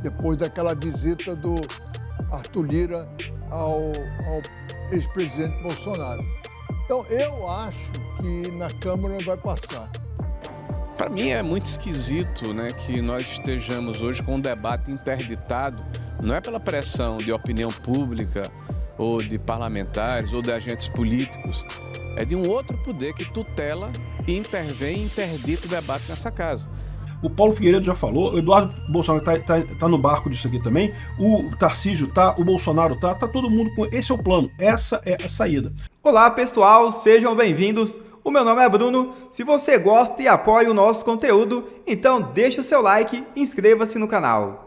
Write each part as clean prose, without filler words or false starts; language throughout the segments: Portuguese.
depois daquela visita do Arthur Lira ao ex-presidente Bolsonaro. Então, eu acho que na Câmara vai passar. Para mim é muito esquisito, né, que nós estejamos hoje com um debate interditado, não é pela pressão de opinião pública ou de parlamentares ou de agentes políticos, é de um outro poder que tutela e intervém e interdita o debate nessa casa. O Paulo Figueiredo já falou, o Eduardo Bolsonaro tá no barco disso aqui também, o Tarcísio tá, o Bolsonaro tá todo mundo com... Esse é o plano, essa é a saída. Olá pessoal, sejam bem-vindos. O meu nome é Bruno. Se você gosta e apoia o nosso conteúdo, então deixa o seu like e inscreva-se no canal.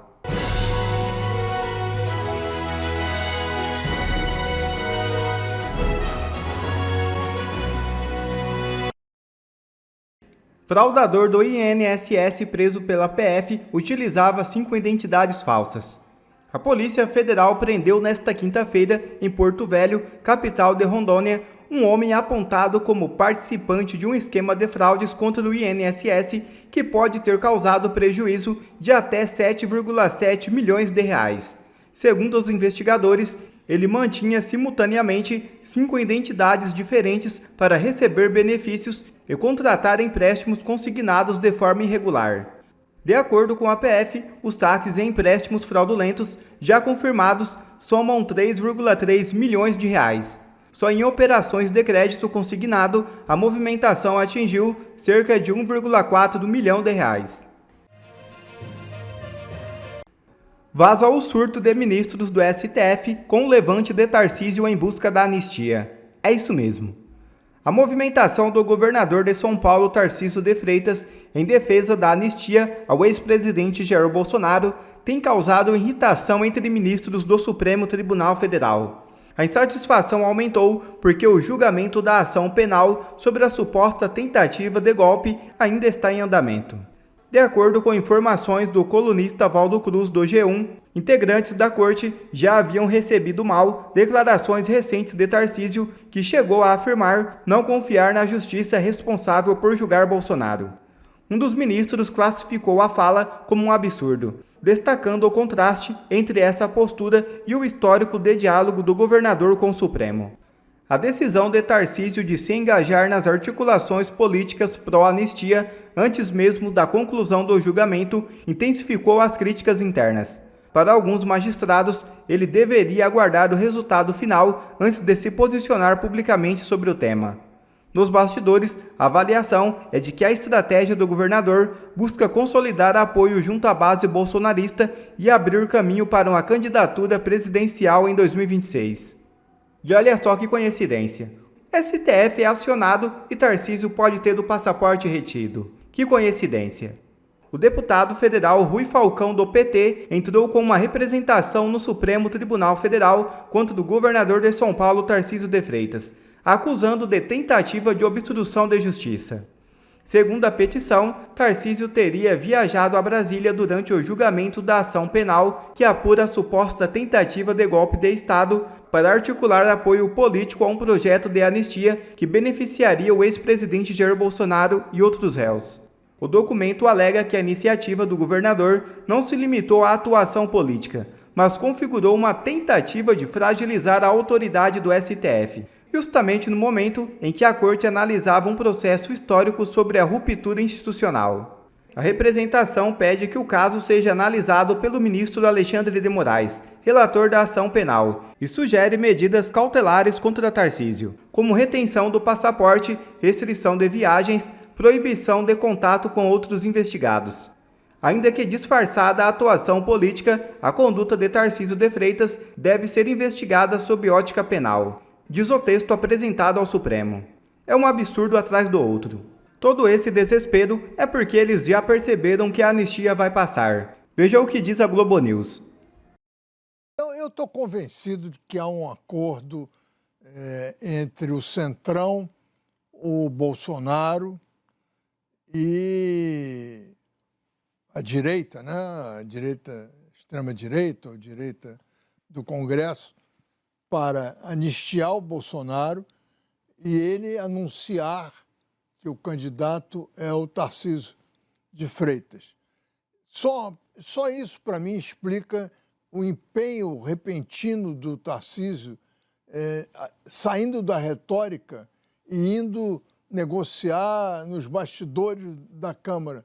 Fraudador do INSS preso pela PF utilizava 5 identidades falsas. A Polícia Federal prendeu nesta quinta-feira, em Porto Velho, capital de Rondônia, um homem apontado como participante de um esquema de fraudes contra o INSS que pode ter causado prejuízo de até 7,7 milhões de reais. Segundo os investigadores, ele mantinha simultaneamente 5 identidades diferentes para receber benefícios e contratar empréstimos consignados de forma irregular. De acordo com a PF, os saques e empréstimos fraudulentos já confirmados somam 3,3 milhões de reais. Só em operações de crédito consignado, a movimentação atingiu cerca de 1,4 milhão de reais. Vaza o surto de ministros do STF com o levante de Tarcísio em busca da anistia. É isso mesmo. A movimentação do governador de São Paulo, Tarcísio de Freitas, em defesa da anistia ao ex-presidente Jair Bolsonaro, tem causado irritação entre ministros do Supremo Tribunal Federal. A insatisfação aumentou porque o julgamento da ação penal sobre a suposta tentativa de golpe ainda está em andamento. De acordo com informações do colunista Valdo Cruz do G1, integrantes da corte já haviam recebido mal declarações recentes de Tarcísio, que chegou a afirmar não confiar na justiça responsável por julgar Bolsonaro. Um dos ministros classificou a fala como um absurdo, destacando o contraste entre essa postura e o histórico de diálogo do governador com o Supremo. A decisão de Tarcísio de se engajar nas articulações políticas pró-anistia antes mesmo da conclusão do julgamento intensificou as críticas internas. Para alguns magistrados, ele deveria aguardar o resultado final antes de se posicionar publicamente sobre o tema. Nos bastidores, a avaliação é de que a estratégia do governador busca consolidar apoio junto à base bolsonarista e abrir caminho para uma candidatura presidencial em 2026. E olha só que coincidência. STF é acionado e Tarcísio pode ter o passaporte retido. Que coincidência. O deputado federal Rui Falcão do PT entrou com uma representação no Supremo Tribunal Federal contra o governador de São Paulo, Tarcísio de Freitas, acusando de tentativa de obstrução de justiça. Segundo a petição, Tarcísio teria viajado a Brasília durante o julgamento da ação penal que apura a suposta tentativa de golpe de Estado para articular apoio político a um projeto de anistia que beneficiaria o ex-presidente Jair Bolsonaro e outros réus. O documento alega que a iniciativa do governador não se limitou à atuação política, mas configurou uma tentativa de fragilizar a autoridade do STF, justamente no momento em que a Corte analisava um processo histórico sobre a ruptura institucional. A representação pede que o caso seja analisado pelo ministro Alexandre de Moraes, relator da ação penal, e sugere medidas cautelares contra Tarcísio, como retenção do passaporte, restrição de viagens, proibição de contato com outros investigados. Ainda que disfarçada a atuação política, a conduta de Tarcísio de Freitas deve ser investigada sob ótica penal, diz o texto apresentado ao Supremo. É um absurdo atrás do outro. Todo esse desespero é porque eles já perceberam que a anistia vai passar. Veja o que diz a Globo News. Eu estou convencido de que há um acordo entre o Centrão, o Bolsonaro e a direita, né? A direita, extrema-direita ou direita do Congresso, para anistiar o Bolsonaro e ele anunciar que o candidato é o Tarcísio de Freitas. Só só isso para mim explica o empenho repentino do Tarcísio saindo da retórica e indo negociar nos bastidores da Câmara.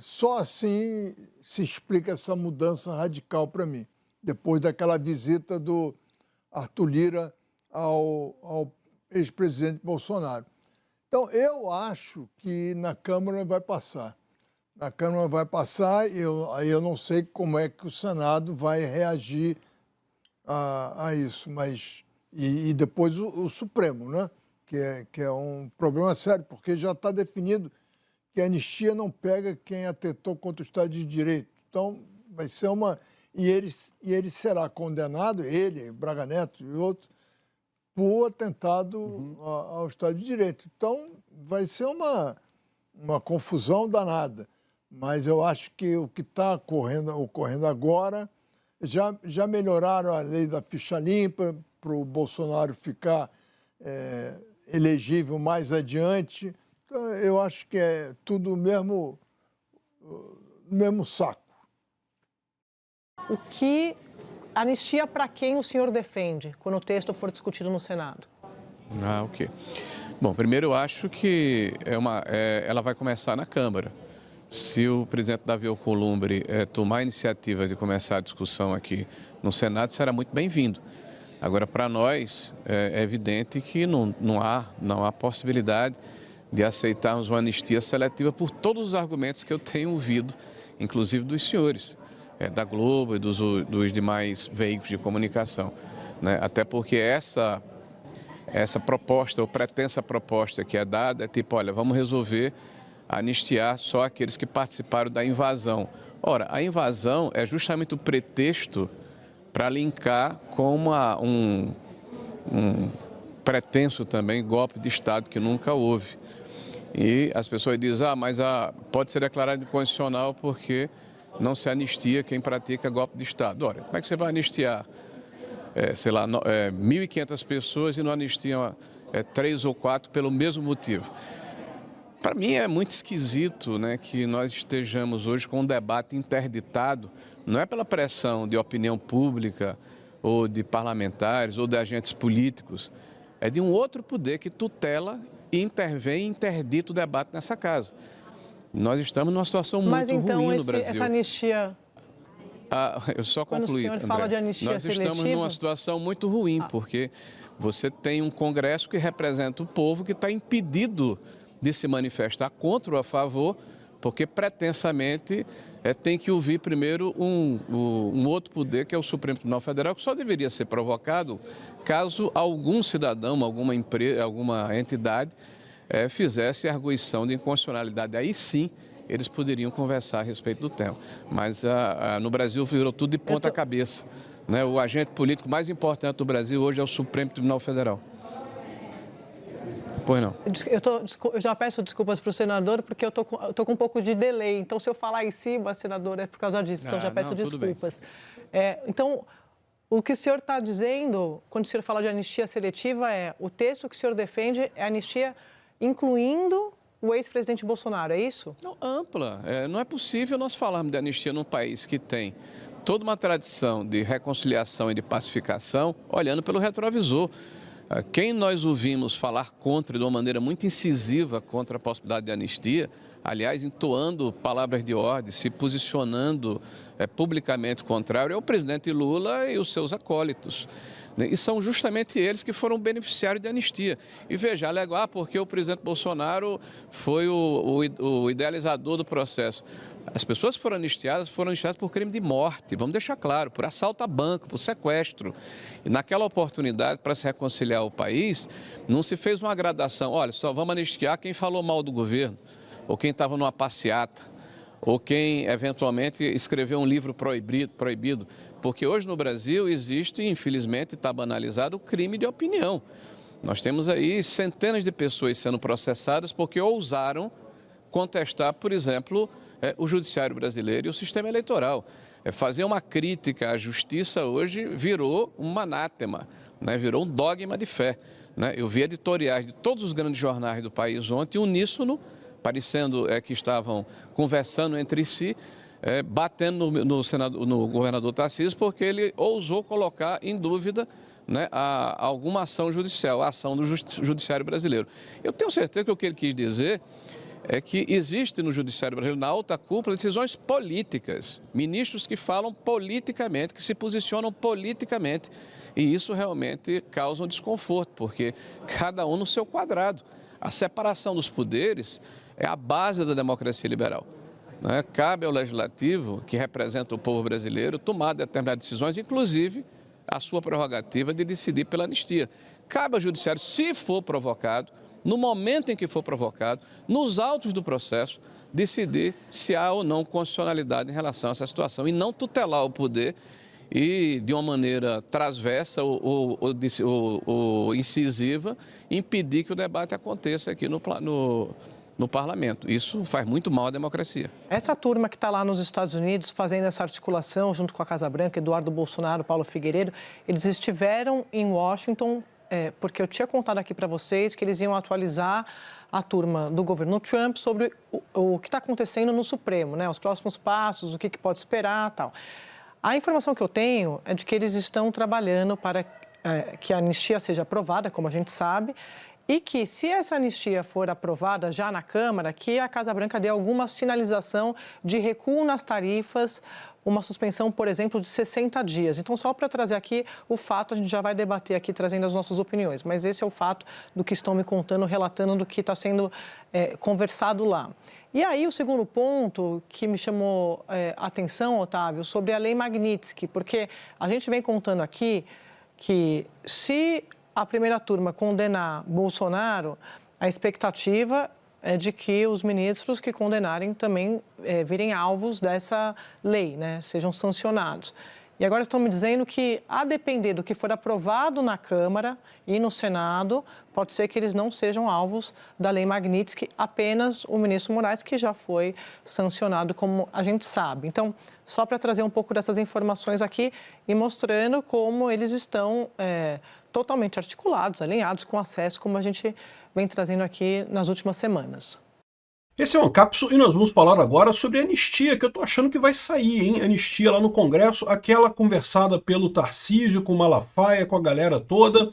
Só assim se explica essa mudança radical para mim, depois daquela visita do Arthur Lira ao ex-presidente Bolsonaro. Então, eu acho que na Câmara vai passar. Na Câmara vai passar, aí eu não sei como é que o Senado vai reagir a isso, mas e depois o Supremo, né? Que é um problema sério, porque já está definido que a anistia não pega quem atentou contra o Estado de Direito. Então, vai ser uma... E ele será condenado, ele, Braga Neto e outros, por atentado ao Estado de Direito. Então, vai ser uma confusão danada. Mas eu acho que o que está ocorrendo agora, já melhoraram a lei da ficha limpa para o Bolsonaro ficar elegível mais adiante. Então, eu acho que é tudo o mesmo saco. O que anistia para quem o senhor defende quando o texto for discutido no Senado? Ok. Bom, primeiro eu acho que ela vai começar na Câmara. Se o presidente Davi Alcolumbre tomar a iniciativa de começar a discussão aqui no Senado, será muito bem-vindo. Agora, para nós, é evidente que não há possibilidade de aceitarmos uma anistia seletiva por todos os argumentos que eu tenho ouvido, inclusive dos senhores, da Globo e dos demais veículos de comunicação, né? Até porque essa proposta, ou pretensa proposta que é dada, é tipo, olha, vamos resolver anistiar só aqueles que participaram da invasão. Ora, a invasão é justamente o pretexto para linkar com um pretenso também golpe de Estado que nunca houve. E as pessoas dizem, mas pode ser declarado inconstitucional porque não se anistia quem pratica golpe de Estado. Ora, como é que você vai anistiar, 1.500 pessoas e não anistia 3 ou 4 pelo mesmo motivo? Para mim é muito esquisito, né, que nós estejamos hoje com um debate interditado, não é pela pressão de opinião pública ou de parlamentares ou de agentes políticos, é de um outro poder que tutela e intervém e interdita o debate nessa casa. Nós estamos numa situação muito ruim no Brasil. Essa anistia... eu só concluí, quando o senhor fala de anistia seletiva... Nós estamos numa situação muito ruim, porque você tem um Congresso que representa o povo que está impedido de se manifestar contra ou a favor, porque pretensamente tem que ouvir primeiro um outro poder, que é o Supremo Tribunal Federal, que só deveria ser provocado caso algum cidadão, alguma empresa, alguma entidade fizesse arguição de inconstitucionalidade. Aí sim eles poderiam conversar a respeito do tema. Mas no Brasil virou tudo de ponta cabeça, né? O agente político mais importante do Brasil hoje é o Supremo Tribunal Federal. Pois não. Eu já peço desculpas para o senador, porque eu tô com um pouco de delay. Então, se eu falar em cima, senador, é por causa disso. Então, já peço desculpas. Então, o que o senhor está dizendo, quando o senhor fala de anistia seletiva, o texto que o senhor defende é anistia incluindo o ex-presidente Bolsonaro, é isso? Não, ampla. Não é possível nós falarmos de anistia num país que tem toda uma tradição de reconciliação e de pacificação, olhando pelo retrovisor. Quem nós ouvimos falar contra, de uma maneira muito incisiva, contra a possibilidade de anistia, aliás, entoando palavras de ordem, se posicionando publicamente contrário, é o presidente Lula e os seus acólitos. E são justamente eles que foram beneficiários de anistia. E veja, alegam, porque o presidente Bolsonaro foi o idealizador do processo. As pessoas foram anistiadas por crime de morte, vamos deixar claro, por assalto a banco, por sequestro. E naquela oportunidade, para se reconciliar o país, não se fez uma gradação. Olha, só vamos anistiar quem falou mal do governo, ou quem estava numa passeata, ou quem eventualmente escreveu um livro proibido. Porque hoje no Brasil existe, infelizmente, está banalizado, o crime de opinião. Nós temos aí centenas de pessoas sendo processadas porque ousaram contestar, por exemplo, o judiciário brasileiro e o sistema eleitoral. Fazer uma crítica à justiça hoje virou um anátema, né? Virou um dogma de fé, né? Eu vi editoriais de todos os grandes jornais do país ontem, uníssono, parecendo que estavam conversando entre si, batendo no governador Tarcísio, porque ele ousou colocar em dúvida, né, alguma ação judicial, a ação do judiciário brasileiro. Eu tenho certeza que o que ele quis dizer é que existe no judiciário brasileiro, na alta cúpula, decisões políticas, ministros que falam politicamente, que se posicionam politicamente, e isso realmente causa um desconforto, porque cada um no seu quadrado. A separação dos poderes é a base da democracia liberal, né? Cabe ao legislativo, que representa o povo brasileiro, tomar determinadas decisões, inclusive a sua prerrogativa de decidir pela anistia. Cabe ao judiciário, se for provocado, no momento em que for provocado, nos autos do processo, decidir se há ou não constitucionalidade em relação a essa situação e não tutelar o poder e, de uma maneira transversa ou incisiva, impedir que o debate aconteça aqui no parlamento. Isso faz muito mal à democracia. Essa turma que está lá nos Estados Unidos fazendo essa articulação junto com a Casa Branca, Eduardo Bolsonaro, Paulo Figueiredo, eles estiveram em Washington, porque eu tinha contado aqui para vocês que eles iam atualizar a turma do governo Trump sobre o que está acontecendo no Supremo, né? Os próximos passos, o que pode esperar e tal. A informação que eu tenho é de que eles estão trabalhando para que a anistia seja aprovada, como a gente sabe, e que, se essa anistia for aprovada já na Câmara, que a Casa Branca dê alguma sinalização de recuo nas tarifas, uma suspensão, por exemplo, de 60 dias. Então, só para trazer aqui o fato, a gente já vai debater aqui, trazendo as nossas opiniões. Mas esse é o fato do que estão me contando, relatando do que está sendo conversado lá. E aí, o segundo ponto que me chamou a atenção, Otávio, sobre a Lei Magnitsky, porque a gente vem contando aqui que, se a primeira turma condenar Bolsonaro, a expectativa é de que os ministros que condenarem também virem alvos dessa lei, né? Sejam sancionados. E agora estão me dizendo que, a depender do que for aprovado na Câmara e no Senado, pode ser que eles não sejam alvos da Lei Magnitsky, apenas o ministro Moraes, que já foi sancionado, como a gente sabe. Então, só para trazer um pouco dessas informações aqui e mostrando como eles estão totalmente articulados, alinhados com acesso, como a gente vem trazendo aqui nas últimas semanas. Esse é o Ancapso e nós vamos falar agora sobre a anistia, que eu tô achando que vai sair, hein? Anistia lá no Congresso, aquela conversada pelo Tarcísio com o Malafaia, com a galera toda,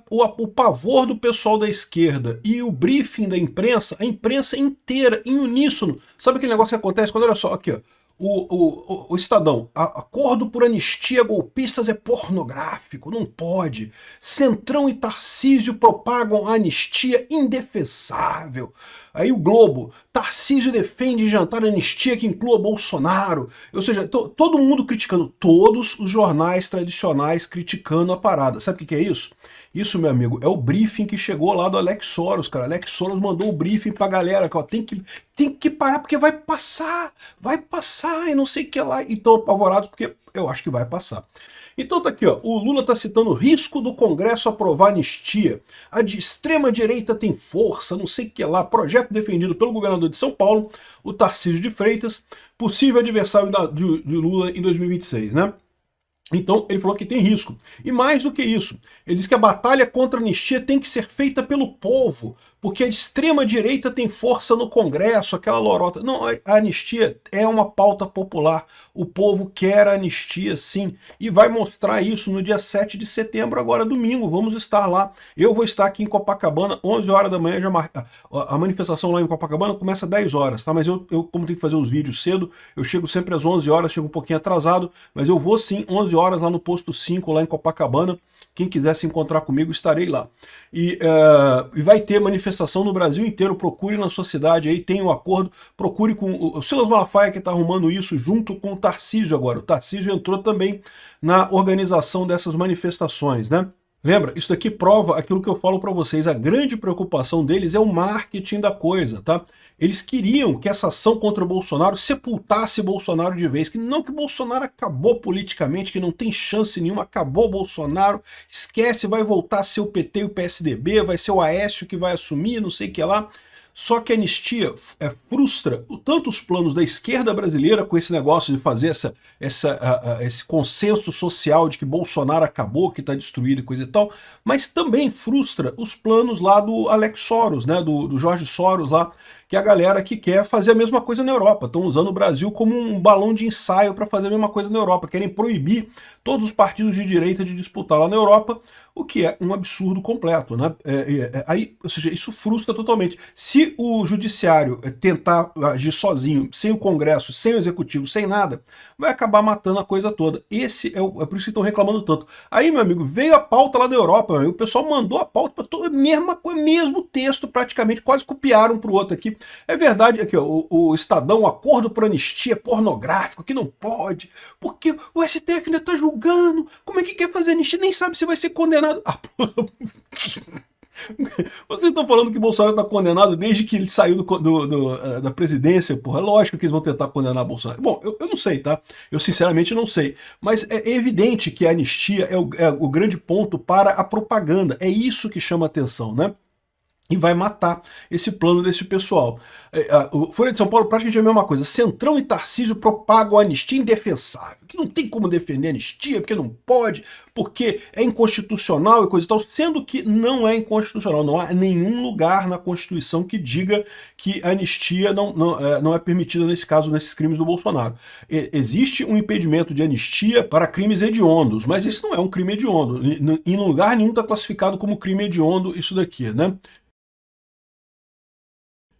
o pavor do pessoal da esquerda e o briefing da imprensa, a imprensa inteira, em uníssono. Sabe aquele negócio que acontece quando, olha só, aqui, ó, o Estadão, acordo por anistia golpistas é pornográfico, não pode. Centrão e Tarcísio propagam a anistia indefensável. Aí o Globo, Tarcísio defende jantar anistia que inclua Bolsonaro. Ou seja, todo mundo criticando, todos os jornais tradicionais criticando a parada. Sabe o que é isso? Isso, meu amigo, é o briefing que chegou lá do Alex Soros, cara. Alex Soros mandou o briefing pra galera, que ó, tem que parar porque vai passar e não sei o que lá. E estão apavorados porque eu acho que vai passar. Então tá aqui, ó, o Lula tá citando o risco do Congresso aprovar anistia. A de extrema direita tem força, não sei o que lá. Projeto defendido pelo governador de São Paulo, o Tarcísio de Freitas, possível adversário de Lula em 2026, né? Então, ele falou que tem risco. E mais do que isso, ele diz que a batalha contra a anistia tem que ser feita pelo povo, porque a extrema-direita tem força no Congresso, aquela lorota. Não, a anistia é uma pauta popular. O povo quer a anistia, sim. E vai mostrar isso no dia 7 de setembro, agora domingo. Vamos estar lá. Eu vou estar aqui em Copacabana, 11 horas da manhã. A manifestação lá em Copacabana começa às 10 horas, tá? Mas eu, como tenho que fazer os vídeos cedo, eu chego sempre às 11 horas, chego um pouquinho atrasado, mas eu vou sim, 11 horas lá no posto 5, lá em Copacabana. Quem quiser se encontrar comigo, estarei lá. E vai ter manifestação no Brasil inteiro. Procure na sua cidade aí, tem um acordo. Procure com o Silas Malafaia, que está arrumando isso, junto com o Tarcísio agora. O Tarcísio entrou também na organização dessas manifestações, né? Lembra, isso daqui prova aquilo que eu falo para vocês. A grande preocupação deles é o marketing da coisa, tá? Eles queriam que essa ação contra o Bolsonaro sepultasse Bolsonaro de vez, que não, que Bolsonaro acabou politicamente, que não tem chance nenhuma, acabou Bolsonaro, esquece, vai voltar a ser o PT e o PSDB, vai ser o Aécio que vai assumir, não sei o que lá. Só que a anistia frustra tanto os planos da esquerda brasileira, com esse negócio de fazer esse consenso social de que Bolsonaro acabou, que está destruído e coisa e tal, mas também frustra os planos lá do Alex Soros, né, do Jorge Soros lá, que é a galera que quer fazer a mesma coisa na Europa. Estão usando o Brasil como um balão de ensaio para fazer a mesma coisa na Europa. Querem proibir todos os partidos de direita de disputar lá na Europa, o que é um absurdo completo, né? Aí, ou seja, isso frustra totalmente. Se o judiciário tentar agir sozinho, sem o Congresso, sem o Executivo, sem nada, vai acabar matando a coisa toda. Esse é por isso que estão reclamando tanto. Aí, meu amigo, veio a pauta lá da Europa, meu amigo, o pessoal mandou a pauta para todo, mesmo texto, praticamente, quase copiaram um para o outro aqui. É verdade, aqui, ó, o Estadão, o acordo por anistia pornográfico, que não pode, porque o STF ainda está julgando, como é que quer fazer anistia, nem sabe se vai ser condenado. Vocês estão falando que Bolsonaro está condenado desde que ele saiu da presidência, porra. É lógico que eles vão tentar condenar Bolsonaro. Bom, eu não sei, tá? Eu sinceramente não sei. Mas é evidente que a anistia é o grande ponto para a propaganda. É isso que chama atenção, né? E vai matar esse plano desse pessoal. O Folha de São Paulo praticamente é a mesma coisa. Centrão e Tarcísio propagam a anistia indefensável. Que não tem como defender a anistia, porque não pode, porque é inconstitucional e coisa e tal, sendo que não é inconstitucional. Não há nenhum lugar na Constituição que diga que a anistia não é permitida nesse caso, nesses crimes do Bolsonaro. Existe um impedimento de anistia para crimes hediondos, mas isso não é um crime hediondo. Em lugar nenhum está classificado como crime hediondo isso daqui, né?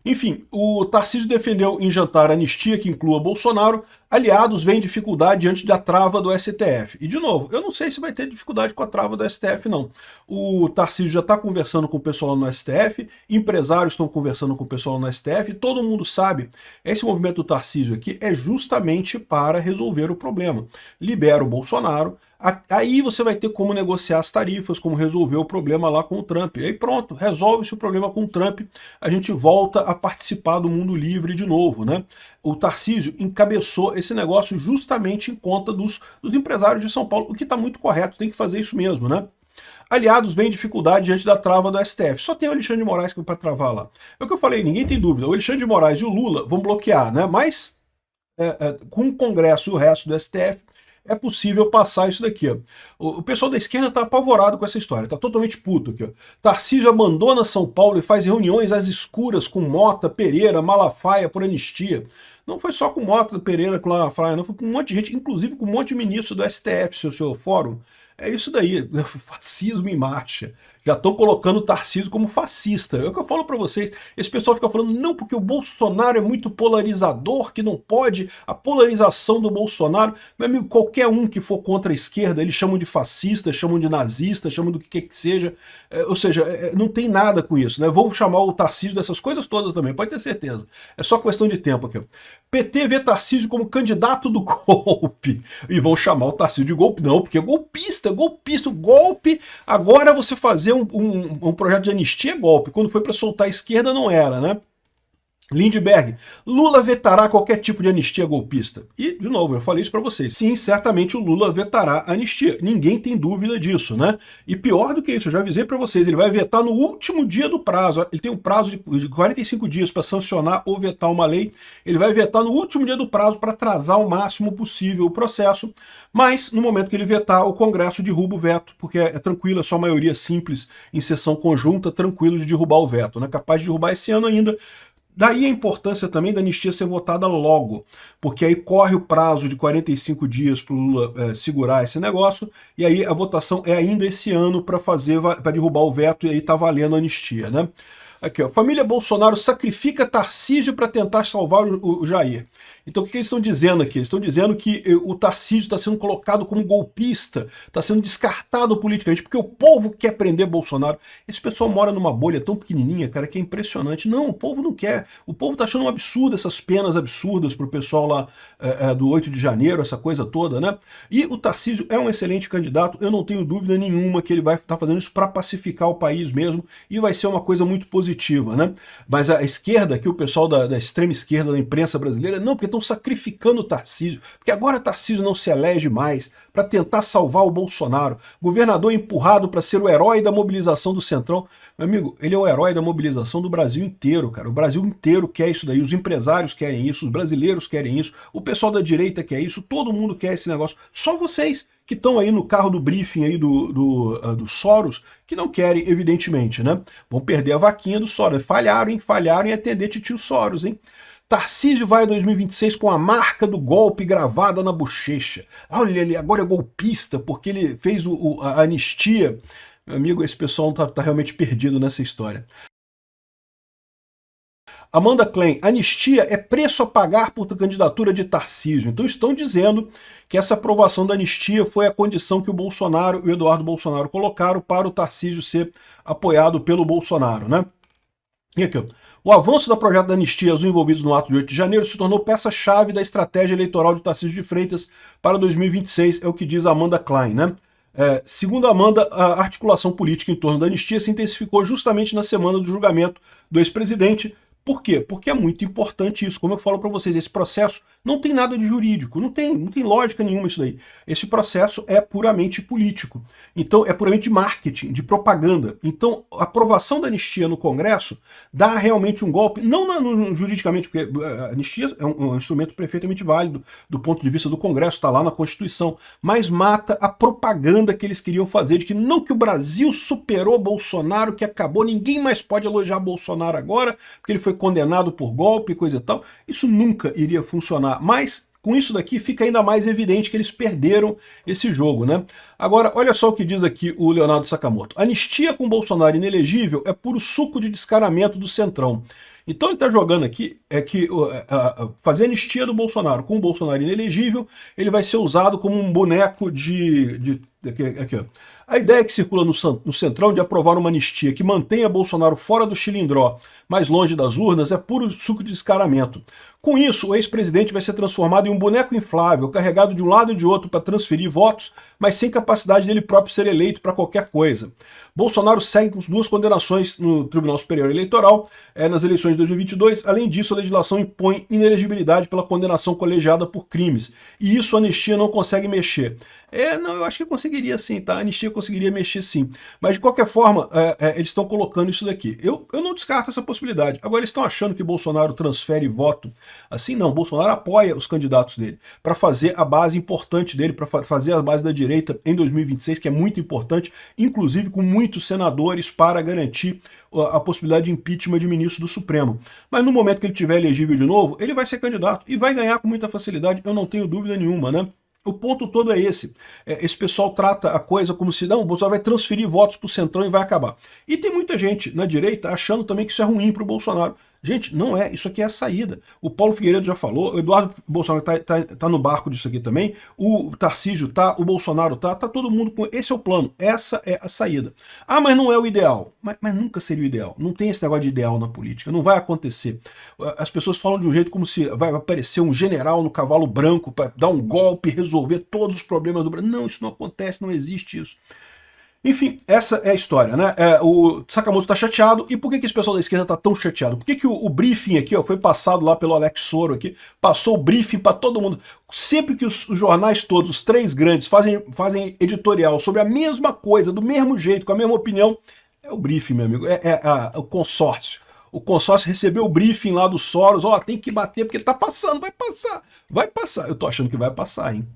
Enfim, o Tarcísio defendeu em jantar a anistia que inclua Bolsonaro, aliados veem dificuldade diante da trava do STF. E, de novo, eu não sei se vai ter dificuldade com a trava do STF, não. O Tarcísio já está conversando com o pessoal no STF, empresários estão conversando com o pessoal no STF, todo mundo sabe, esse movimento do Tarcísio aqui é justamente para resolver o problema. Libera o Bolsonaro, aí você vai ter como negociar as tarifas, como resolver o problema lá com o Trump. E aí pronto, resolve-se o problema com o Trump, a gente volta a participar do mundo livre de novo, né? O Tarcísio encabeçou esse negócio justamente em conta dos empresários de São Paulo, o que está muito correto, tem que fazer isso mesmo, né? Aliados veem dificuldade diante da trava do STF. Só tem o Alexandre de Moraes para travar lá. É o que eu falei, ninguém tem dúvida. O Alexandre de Moraes e o Lula vão bloquear, né? Mas com o Congresso e o resto do STF, é possível passar isso daqui. Ó. O pessoal da esquerda está apavorado com essa história, está totalmente puto aqui. Ó. Tarcísio abandona São Paulo e faz reuniões às escuras com Mota, Pereira, Malafaia por anistia. Não foi só com Mota, Pereira, com Malafaia, não foi com um monte de gente, inclusive com um monte de ministro do STF, seu fórum. É isso daí, fascismo em marcha. Já estão colocando o Tarcísio como fascista. É o que eu falo para vocês. Esse pessoal fica falando, não, porque o Bolsonaro é muito polarizador, que não pode, a polarização do Bolsonaro. Meu amigo, qualquer um que for contra a esquerda, eles chamam de fascista, chamam de nazista, chamam do que quer que seja. Ou seja, não tem nada com isso, né? Vou chamar o Tarcísio dessas coisas todas também, pode ter certeza. É só questão de tempo aqui. PT vê Tarcísio como candidato do golpe. E vão chamar o Tarcísio de golpe. Não, porque é golpista, o golpe. Agora você fazer um projeto de anistia é golpe. Quando foi para soltar a esquerda não era, né? Lindbergh, Lula vetará qualquer tipo de anistia golpista. E, de novo, eu falei isso para vocês. Sim, certamente o Lula vetará a anistia. Ninguém tem dúvida disso, né? E pior do que isso, eu já avisei para vocês, ele vai vetar no último dia do prazo. Ele tem um prazo de 45 dias para sancionar ou vetar uma lei. Ele vai vetar no último dia do prazo para atrasar o máximo possível o processo. Mas, no momento que ele vetar, o Congresso derruba o veto, porque é tranquilo, é só maioria simples em sessão conjunta, tranquilo de derrubar o veto, né? Capaz de derrubar esse ano ainda. Daí a importância também da anistia ser votada logo, porque aí corre o prazo de 45 dias para o Lula segurar esse negócio, e aí a votação é ainda esse ano para derrubar o veto, e aí tá valendo a anistia, né? Aqui, ó, família Bolsonaro sacrifica Tarcísio para tentar salvar o Jair. Então o que eles estão dizendo aqui? Eles estão dizendo que o Tarcísio está sendo colocado como golpista, está sendo descartado politicamente, porque o povo quer prender Bolsonaro. Esse pessoal mora numa bolha tão pequenininha, cara, que é impressionante. Não, o povo não quer. O povo está achando um absurdo essas penas absurdas para o pessoal lá do 8 de janeiro, essa coisa toda, né? E o Tarcísio é um excelente candidato, eu não tenho dúvida nenhuma que ele vai estar fazendo isso para pacificar o país mesmo, e vai ser uma coisa muito positiva, né? Mas a esquerda, aqui o pessoal da extrema esquerda da imprensa brasileira, não, porque estão sacrificando o Tarcísio, porque agora Tarcísio não se elege mais para tentar salvar o Bolsonaro. Governador empurrado para ser o herói da mobilização do Centrão. Meu amigo, ele é o herói da mobilização do Brasil inteiro, cara. O Brasil inteiro quer isso daí, os empresários querem isso, os brasileiros querem isso, o pessoal da direita quer isso, todo mundo quer esse negócio. Só vocês que estão aí no carro do briefing aí do Soros, que não querem, evidentemente, né? Vão perder a vaquinha do Soros. Falharam em atender titio Soros, hein? Tarcísio vai a 2026 com a marca do golpe gravada na bochecha. Olha, ele agora é golpista porque ele fez a anistia. Meu amigo, esse pessoal tá realmente perdido nessa história. Amanda Klein, anistia é preço a pagar por candidatura de Tarcísio. Então estão dizendo que essa aprovação da anistia foi a condição que o Bolsonaro e o Eduardo Bolsonaro colocaram para o Tarcísio ser apoiado pelo Bolsonaro, né? E aqui, ó. O avanço do projeto da anistia aos envolvidos no ato de 8 de janeiro se tornou peça-chave da estratégia eleitoral de Tarcísio de Freitas para 2026, é o que diz a Amanda Klein, né? Segundo a Amanda, a articulação política em torno da anistia se intensificou justamente na semana do julgamento do ex-presidente. Por quê? Porque é muito importante isso. Como eu falo para vocês, esse processo não tem nada de jurídico, não tem lógica nenhuma isso daí. Esse processo é puramente político. Então, é puramente de marketing, de propaganda. Então, a aprovação da anistia no Congresso dá realmente um golpe, não juridicamente, porque a anistia é um instrumento perfeitamente válido do ponto de vista do Congresso, está lá na Constituição, mas mata a propaganda que eles queriam fazer, de que não, que o Brasil superou Bolsonaro, que acabou, ninguém mais pode elogiar Bolsonaro agora, porque ele foi condenado por golpe e coisa e tal. Isso nunca iria funcionar, mas com isso daqui fica ainda mais evidente que eles perderam esse jogo, né? Agora, olha só o que diz aqui o Leonardo Sakamoto. Anistia com Bolsonaro inelegível é puro suco de descaramento do Centrão. Então ele está jogando aqui que fazer anistia do Bolsonaro com o Bolsonaro inelegível, ele vai ser usado como um boneco aqui, ó. A ideia que circula no Centrão de aprovar uma anistia que mantenha Bolsonaro fora do xilindró, mais longe das urnas, é puro suco de descaramento. Com isso, o ex-presidente vai ser transformado em um boneco inflável, carregado de um lado e de outro para transferir votos, mas sem capacidade dele próprio ser eleito para qualquer coisa. Bolsonaro segue com 2 condenações no Tribunal Superior Eleitoral nas eleições de 2022. Além disso, a legislação impõe inelegibilidade pela condenação colegiada por crimes. E isso a anistia não consegue mexer. Não, eu acho que conseguiria sim, tá? A anistia conseguiria mexer sim. Mas, de qualquer forma, eles estão colocando isso daqui. Eu não descarto essa possibilidade. Agora, eles estão achando que Bolsonaro transfere voto. Assim, não. Bolsonaro apoia os candidatos dele para fazer a base importante dele, para fazer a base da direita em 2026, que é muito importante, inclusive com muitos senadores para garantir a possibilidade de impeachment de ministro do Supremo. Mas no momento que ele tiver elegível de novo, ele vai ser candidato e vai ganhar com muita facilidade, eu não tenho dúvida nenhuma, né? O ponto todo é esse. Esse pessoal trata a coisa como se, não, o Bolsonaro vai transferir votos para o Centrão e vai acabar. E tem muita gente na direita achando também que isso é ruim para o Bolsonaro. Gente, não é. Isso aqui é a saída. O Paulo Figueiredo já falou, o Eduardo Bolsonaro tá no barco disso aqui também, o Tarcísio tá, o Bolsonaro tá todo mundo com... Esse é o plano, essa é a saída. Ah, mas não é o ideal. Mas nunca seria o ideal. Não tem esse negócio de ideal na política, não vai acontecer. As pessoas falam de um jeito como se vai aparecer um general no cavalo branco para dar um golpe e resolver todos os problemas do Brasil. Não, isso não acontece, não existe isso. Enfim, essa é a história, né? O Sakamoto tá chateado. E por que esse pessoal da esquerda tá tão chateado? Por que o briefing aqui, ó, foi passado lá pelo Alex Soro aqui, passou o briefing para todo mundo? Sempre que os jornais todos, os 3 grandes, fazem editorial sobre a mesma coisa, do mesmo jeito, com a mesma opinião, é o briefing, meu amigo, o consórcio. O consórcio recebeu o briefing lá do Soros, ó, tem que bater porque tá passando, vai passar. Eu tô achando que vai passar, hein?